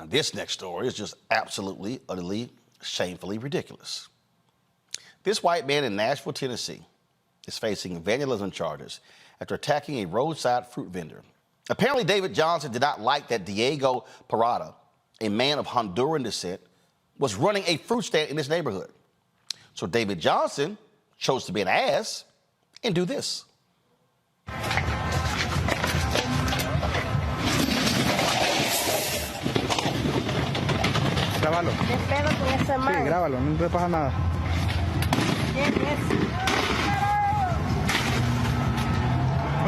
Now, this next story is just absolutely, utterly, shamefully ridiculous. This white man in Nashville, Tennessee is facing vandalism charges after attacking a roadside fruit vendor. Apparently, David Johnson did not like that Diego Parada, a man of Honduran descent, was running a fruit stand in his neighborhood. So David Johnson chose to be an ass and do this. Grábalo. ¿Qué pedo con ese man? Sí, grábalo, no te pasa nada. ¿Quién es?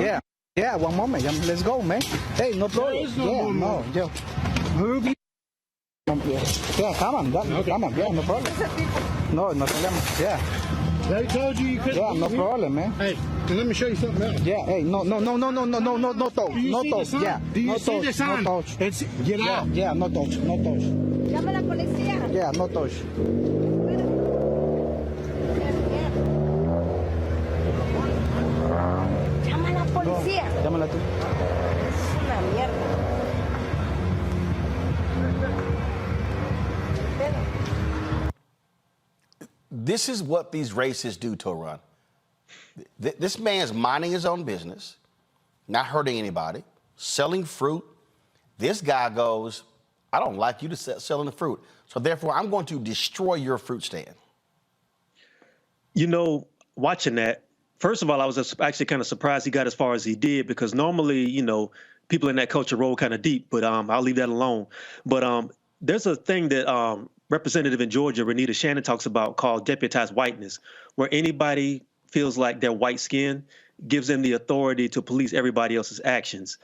Yeah, yeah, one moment, let's go, man. Hey, no problem. Yeah. Yeah, come on, yeah, no problem. No problem, yeah. They told you couldn't. Yeah, no problem, man. Hey, let me show you something else. Yeah, hey, no touch, Do you no see touch, the sign? yeah. Do you No see the touch, sign? no touch. It's, get Yeah, out. yeah, no touch. Llama a la policía. Yeah, no touch. Llama a la policía. Llámala tú. Es una mierda. This is what these racists do, Toran. This man's minding his own business, not hurting anybody, selling fruit. This guy goes, I don't like you to selling the fruit, so therefore I'm going to destroy your fruit stand. You know, watching that, first of all, I was actually kind of surprised he got as far as he did, because normally, you know, people in that culture roll kind of deep, but I'll leave that alone. But there's a thing that Representative in Georgia, Renita Shannon, talks about called deputized whiteness, where anybody feels like their white skin gives them the authority to police everybody else's actions.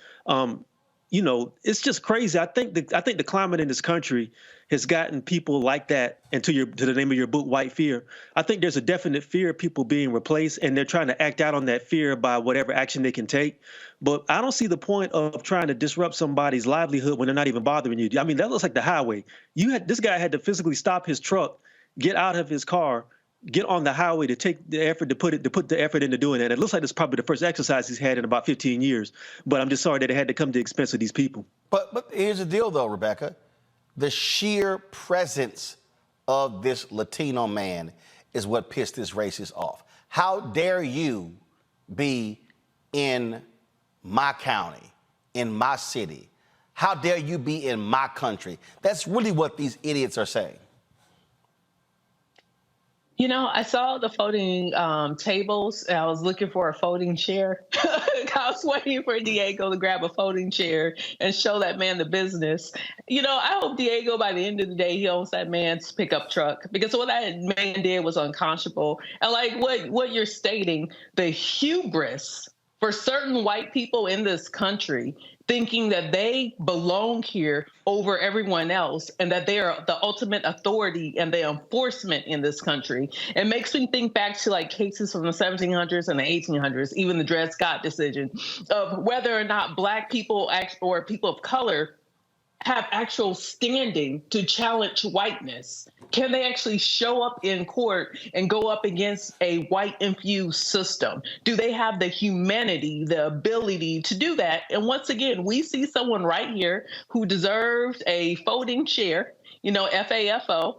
You know, it's just crazy. I think the climate in this country has gotten people like that, and to the name of your book, White Fear. I think there's a definite fear of people being replaced, and they're trying to act out on that fear by whatever action they can take. But I don't see the point of trying to disrupt somebody's livelihood when they're not even bothering you. I mean, that looks like the highway. This guy had to physically stop his truck, get out of his car, get on the highway to take the effort to put the effort into doing that. It looks like it's probably the first exercise he's had in about 15 years. But I'm just sorry that it had to come to the expense of these people. But here's the deal, though, Rebecca. The sheer presence of this Latino man is what pissed this racist off. How dare you be in my county, in my city? How dare you be in my country? That's really what these idiots are saying. You know, I saw the folding tables. I was looking for a folding chair. I was waiting for Diego to grab a folding chair and show that man the business. You know, I hope Diego, by the end of the day, he owns that man's pickup truck, because what that man did was unconscionable. And like what you're stating, the hubris for certain white people in this country thinking that they belong here over everyone else and that they are the ultimate authority and the enforcement in this country. It makes me think back to like cases from the 1700s and the 1800s, even the Dred Scott decision, of whether or not Black people or people of color have actual standing to challenge whiteness. Can they actually show up in court and go up against a white-infused system? Do they have the humanity, the ability to do that? And once again, we see someone right here who deserved a folding chair, you know, FAFO.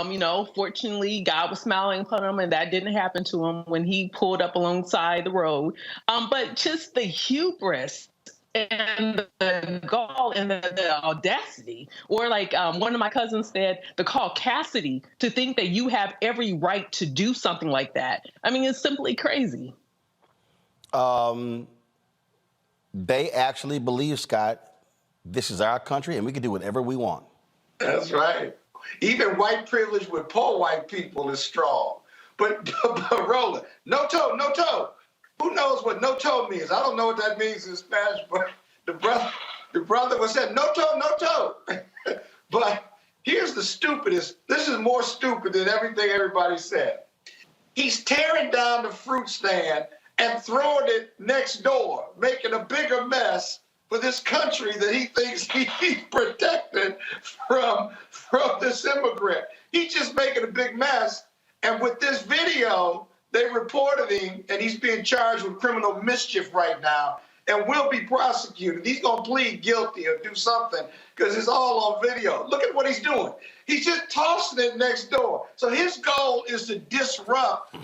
You know, fortunately, God was smiling upon him, and that didn't happen to him when he pulled up alongside the road. But just the hubris and the gall and the audacity, or like one of my cousins said, the caucasity to think that you have every right to do something like that. I mean, it's simply crazy. They actually believe, Scott, this is our country and we can do whatever we want. That's right. Even white privilege with poor white people is strong. But Roland, no toe, no toe. Who knows what no toe means? I don't know what that means in Spanish, but the brother was saying no toe, no toe. But here's the stupidest. This is more stupid than everything everybody said. He's tearing down the fruit stand and throwing it next door, making a bigger mess for this country that he thinks he's protected from this immigrant. He's just making a big mess. And with this video, they reported him, and he's being charged with criminal mischief right now. and will be prosecuted. He's going to plead guilty or do something because it's all on video. Look at what he's doing. He's just tossing it next door. So his goal is to disrupt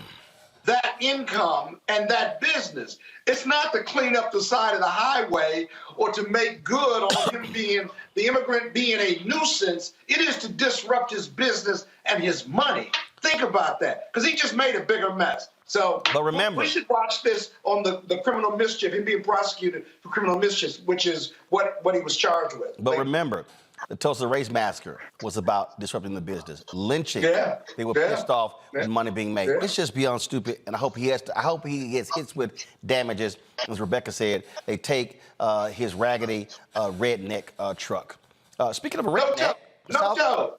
that income and that business. It's not to clean up the side of the highway or to make good on him being the immigrant being a nuisance. It is to disrupt his business and his money. Think about that, because he just made a bigger mess. So but remember, we should watch this on the criminal mischief, him being prosecuted for criminal mischief, which is what he was charged with. but remember, the Tulsa Race Massacre was about disrupting the business, lynching. Yeah, They were yeah, pissed off with yeah, money being made. yeah. It's just beyond stupid, and I hope he gets hits with damages. As Rebecca said, they take his raggedy redneck truck. Speaking of a redneck, No joke.